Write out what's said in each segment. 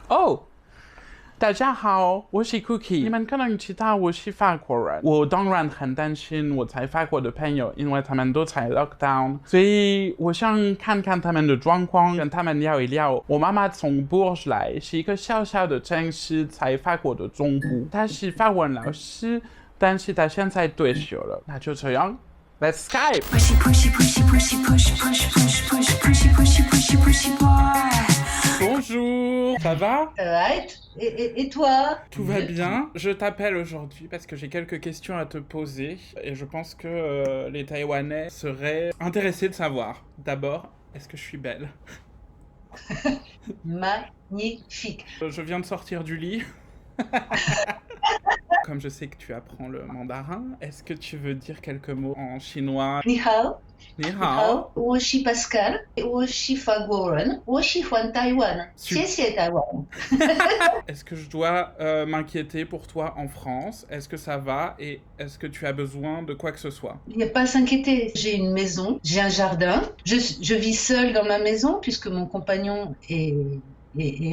哦，大家好，我是 Cookie。你们可能知道我是法国人，我当然很担心我在法国的朋友，因为他们都在 lockdown，所以我想看看他们的状况，跟他们聊一聊。我妈妈从波尔来，是一个小小的城市，在法国的中部。她是法文老师，但是她现在退休了。那就这样。Let's Skype. Pushy, pushy, pushy, pushy, push, push, push, push, pushy, pushy, pushy, pushy boy. Bonjour, ça va? Right. Et toi? Tout va bien. Je t'appelle aujourd'hui parce que j'ai quelques questions à te poser et je pense que les Taïwanais seraient intéressés de savoir. D'abord, est-ce que je suis belle? Magnifique. Je viens de sortir du lit. Comme je sais que tu apprends le mandarin, est-ce que tu veux dire quelques mots en chinois? Ni hao. Ni hao. 我是 Pascal， 我是法国人，我喜欢台湾，谢谢台湾。Est-ce que je dois m'inquiéter pour toi en France? Est-ce que ça va? Et est-ce que tu as besoin de quoi que ce soit? Il n'y a pas à s'inquiéter. J'ai une maison, j'ai un jardin. Je vis seule dans ma maison puisque mon compagnon est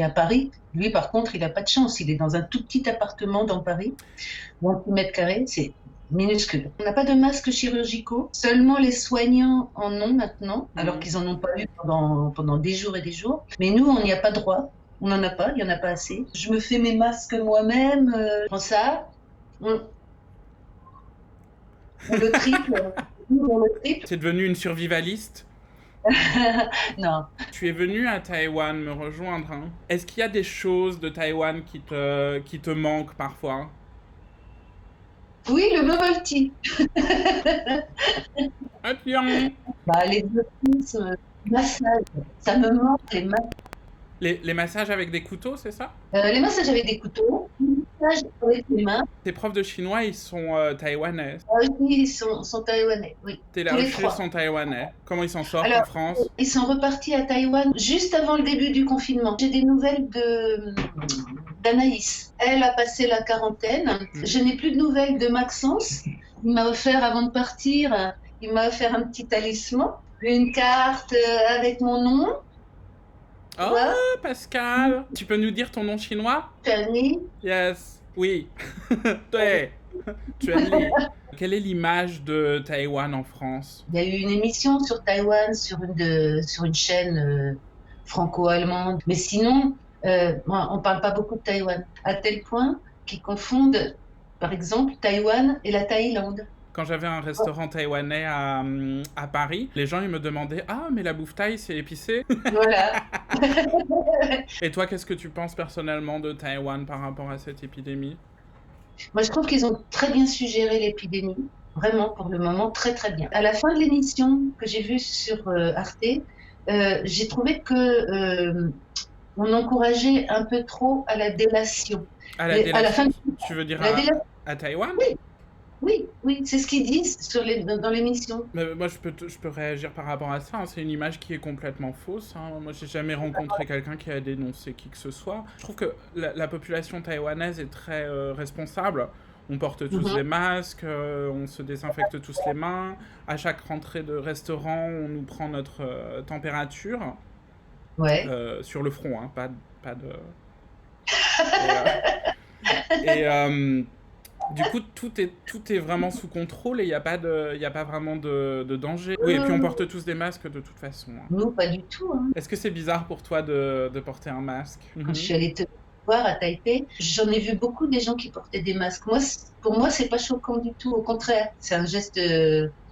à Paris. Lui, par contre, il n'a pas de chance. Il est dans un tout petit appartement dans Paris. 28 mètres carrés, c'est minuscule. On n'a pas de masques chirurgicaux. Seulement les soignants en ont maintenant, alors qu'ils n'en ont pas eu pendant des jours et des jours. Mais nous, on n'y a pas droit. On n'en a pas, il n'y en a pas assez. Je me fais mes masques moi-même. Je prends ça. On le triple. On le triple. T'es devenue une survivaliste? Non. Tu es venue à Taïwan me rejoindre. Hein. Est-ce qu'il y a des choses de Taïwan qui te manquent parfois? Oui, le bubble tea. Ah tiens. Bah, les offices, massages, ça me manque, les massages. Les massages avec des couteaux, c'est ça? Les massages avec des couteaux, les massages avec les mains. Tes profs de chinois, ils sont taïwanais. Oui, ils sont taïwanais, oui. Tes Tous les laochus trois. sont taïwanais. Comment ils s'en sortent Alors, en France? Ils sont repartis à Taïwan juste avant le début du confinement. J'ai des nouvelles d'Anaïs. Elle a passé la quarantaine. Je n'ai plus de nouvelles de Maxence. Il m'a offert, avant de partir, il m'a offert un petit talisman, une carte avec mon nom. Oh, Ouais. Pascal! Tu peux nous dire ton nom chinois? Fanny. Yes. Oui. Ouais. Chuan-Li. Quelle est l'image de Taïwan en France? Il y a eu une émission sur Taïwan, sur une chaîne franco-allemande. Mais sinon, on ne parle pas beaucoup de Taïwan. À tel point qu'ils confondent, par exemple, Taïwan et la Thaïlande. Quand j'avais un restaurant taïwanais à Paris, les gens ils me demandaient « Ah, mais la bouffe thaï, c'est épicé ?» Voilà. Et toi, qu'est-ce que tu penses personnellement de Taïwan par rapport à cette épidémie? Moi, je trouve qu'ils ont très bien suggéré l'épidémie. Vraiment, pour le moment, très très bien. À la fin de l'émission que j'ai vue sur Arte, j'ai trouvé que on encourageait un peu trop à la délation. À la Et délation, à la fin, tu veux dire la délation. à Taïwan? Oui, c'est ce qu'ils disent dans l'émission. Mais moi, je peux réagir par rapport à ça. Hein. C'est une image qui est complètement fausse. Hein. Moi, j'ai jamais rencontré quelqu'un qui a dénoncé qui que ce soit. Je trouve que la population taïwanaise est très responsable. On porte tous des masques, on se désinfecte tous les mains. À chaque rentrée de restaurant, on nous prend notre température. Ouais. Sur le front, hein, pas de... Du coup, tout est vraiment sous contrôle et il n'y a pas vraiment de danger. Oui, et puis on porte tous des masques de toute façon. Hein. Nous, pas du tout. Hein. Est-ce que c'est bizarre pour toi de porter un masque? Quand je suis allée te voir à Taipei, j'en ai vu beaucoup des gens qui portaient des masques. Pour moi, c'est pas choquant du tout. Au contraire, c'est un geste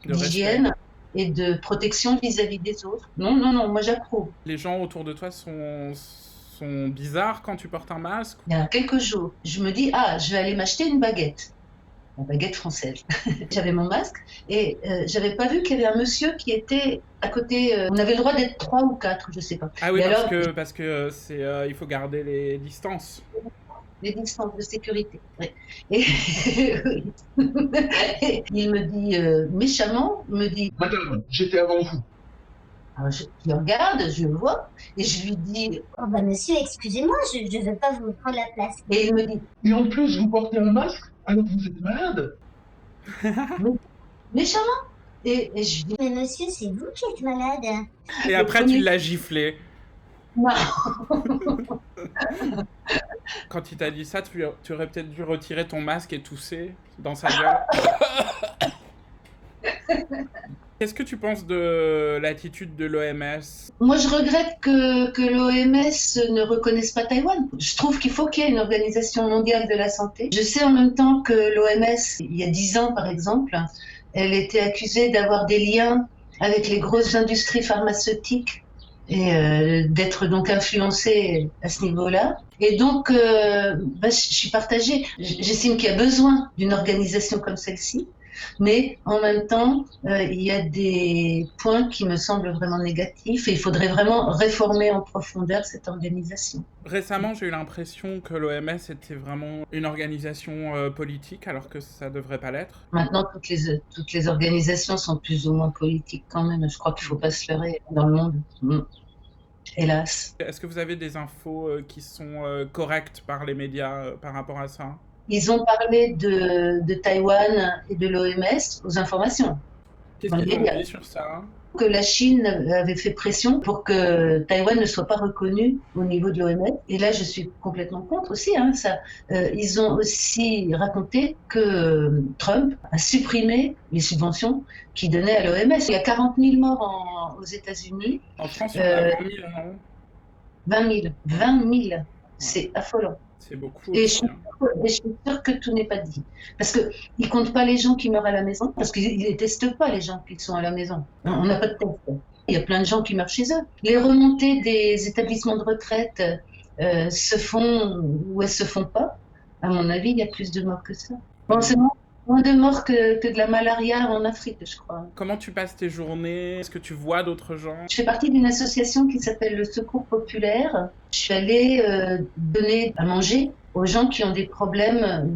d'hygiène et de protection vis-à-vis des autres. Non, moi j'approuve. Les gens autour de toi sont bizarres quand tu portes un masque? Il y a quelques jours, je me dis, je vais aller m'acheter une baguette française. J'avais mon masque et j'avais pas vu qu'il y avait un monsieur qui était à côté. On avait le droit d'être 3 ou 4, je sais pas. Ah oui, et parce que c'est il faut garder les distances. Les distances de sécurité. Ouais. Et il me dit méchamment, Madame, j'étais avant vous. Alors je regarde, je le vois, et je lui dis... Oh bah monsieur, excusez-moi, je ne veux pas vous prendre la place. Et il me dit... Et en plus, vous portez un masque alors que vous êtes malade. Méchamment. Et je lui dis... Mais monsieur, c'est vous qui êtes malade. Et après, tu l'as giflé. Non. t'a dit ça, tu aurais peut-être dû retirer ton masque et tousser dans sa gueule. Qu'est-ce que tu penses de l'attitude de l'OMS? Moi, je regrette que l'OMS ne reconnaisse pas Taïwan. Je trouve qu'il faut qu'il y ait une organisation mondiale de la santé. Je sais en même temps que l'OMS, il y a 10 ans par exemple, elle était accusée d'avoir des liens avec les grosses industries pharmaceutiques et d'être donc influencée à ce niveau-là. Et donc, je suis partagée. J'estime qu'il y a besoin d'une organisation comme celle-ci. Mais en même temps, il y a des points qui me semblent vraiment négatifs et il faudrait vraiment réformer en profondeur cette organisation. Récemment, j'ai eu l'impression que l'OMS était vraiment une organisation politique, alors que ça devrait pas l'être. Maintenant, toutes les organisations sont plus ou moins politiques quand même. Je crois qu'il ne faut pas se leurrer dans le monde. Hélas. Est-ce que vous avez des infos qui sont correctes par les médias par rapport à ça? Ils ont parlé de Taïwan et de l'OMS aux informations. Qu'est-ce qu'ils ont dit sur ça? Que la Chine avait fait pression pour que Taïwan ne soit pas reconnu au niveau de l'OMS. Et là, je suis complètement contre aussi. Ça. Ils ont aussi raconté que Trump a supprimé les subventions qu'il donnait à l'OMS. Il y a 40 000 morts aux États-Unis. En France, il y en a 20 000, non? 20 000. 20 000. C'est affolant. C'est beaucoup. Et je suis sûre que tout n'est pas dit. Parce qu'ils ne comptent pas les gens qui meurent à la maison, parce qu'ils ne testent pas les gens qui sont à la maison. On n'a pas de test. Il y a plein de gens qui meurent chez eux. Les remontées des établissements de retraite se font ou elles ne se font pas. À mon avis, il y a plus de morts que ça. Bon, c'est moins de morts que de la malaria en Afrique, je crois. Comment tu passes tes journées? Est-ce que tu vois d'autres gens? Je fais partie d'une association qui s'appelle le Secours Populaire. Je suis allée donner à manger aux gens qui ont des problèmes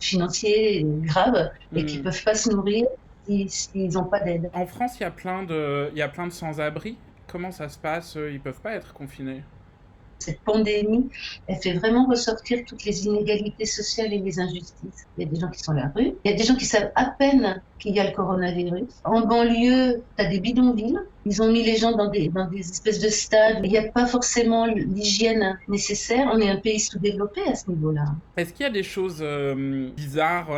financiers graves et qui ne peuvent pas se nourrir s'ils n'ont pas d'aide. En France, il y a plein de sans-abri. Comment ça se passe? Ils ne peuvent pas être confinés. Cette pandémie, elle fait vraiment ressortir toutes les inégalités sociales et les injustices. Il y a des gens qui sont à la rue, il y a des gens qui savent à peine qu'il y a le coronavirus. En banlieue, tu as des bidonvilles. Ils ont mis les gens dans des espèces de stades. Il n'y a pas forcément l'hygiène nécessaire. On est un pays sous-développé à ce niveau-là. Est-ce qu'il y a des choses bizarres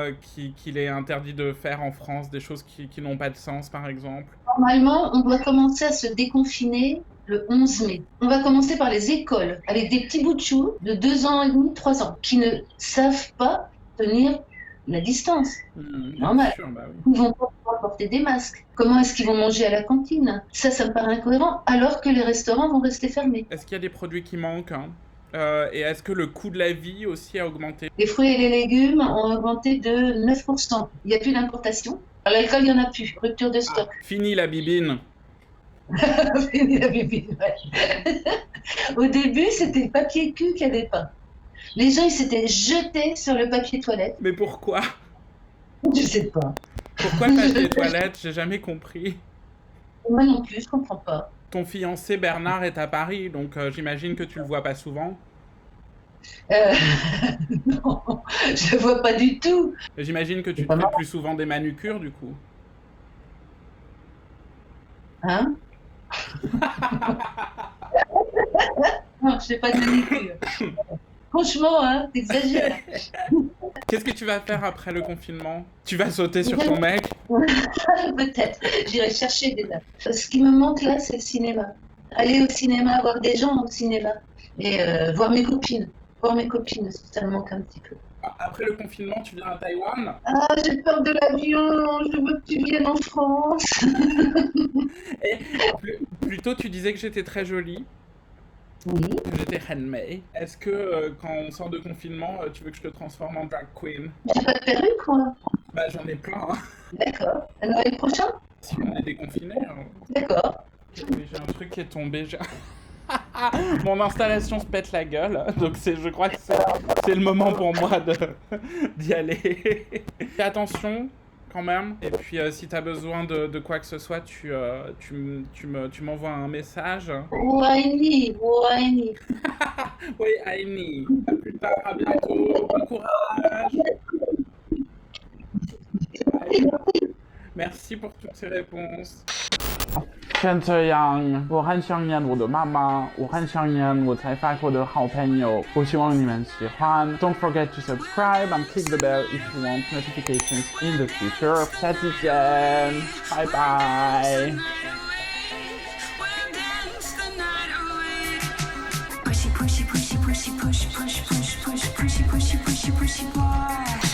qu'il est interdit de faire en France, des choses qui n'ont pas de sens, par exemple? Normalement, on doit commencer à se déconfiner le 11 mai. On va commencer par les écoles, avec des petits bouts de chou de 2 ans et demi, 3 ans, qui ne savent pas tenir la distance. Normal. Sûr, bah oui. Ils vont pas pouvoir porter des masques. Comment est-ce qu'ils vont manger à la cantine? Ça me paraît incohérent, alors que les restaurants vont rester fermés. Est-ce qu'il y a des produits qui manquent, hein? Et est-ce que le coût de la vie aussi a augmenté? Les fruits et les légumes ont augmenté de 9%. Il n'y a plus d'importation. L'alcool, il n'y en a plus. Rupture de stock. Fini la bibine. Fini la bibine, ouais. Au début, c'était le papier cul qu'il n'y avait pas. Les gens, ils s'étaient jetés sur le papier toilette. Mais pourquoi? Je sais pas. Pourquoi le papier toilette? J'ai jamais compris. Moi non plus, je comprends pas. Ton fiancé Bernard est à Paris, donc j'imagine que tu le vois pas souvent. Non, je le vois pas du tout. J'imagine que tu te fais plus souvent des manucures, du coup. Hein? Non, je fais pas de manucure. Franchement, hein, t'exagères. Qu'est-ce que tu vas faire après le confinement? Tu vas sauter sur ton mec? Peut-être. J'irai chercher déjà. Ce qui me manque là, c'est le cinéma. Aller au cinéma, voir des gens au cinéma. Et voir mes copines. Voir mes copines, ça me manque un petit peu. Après le confinement, tu viens à Taïwan? Ah, j'ai peur de l'avion. Je veux que tu viennes en France. Et plutôt, tu disais que j'étais très jolie. Oui. J'étais Henmei. Est-ce que quand on sort de confinement, tu veux que je te transforme en drag queen? J'ai pas de perruque, moi. Bah j'en ai plein. Hein. D'accord. À Noël prochain? Si on est déconfiné. D'accord. J'ai un truc qui est tombé. Mon installation se pète la gueule, donc je crois que c'est le moment pour moi d'y aller. Fais attention quand même. Et puis si t'as besoin de quoi que ce soit, tu m'envoies un message. Waini. Oui, Aini. À plus tard, à bientôt. Bon courage. Bye. Merci pour toutes ces réponses. 像这样，我很想念我的妈妈，我很想念我在法国的好朋友。我希望你们喜欢。Don't forget to subscribe and click the bell if you want notifications in the future. 下期见，拜拜。Pushy, pushy, pushy, pushy, push, push, push, push, pushy, pushy, pushy, pushy boy.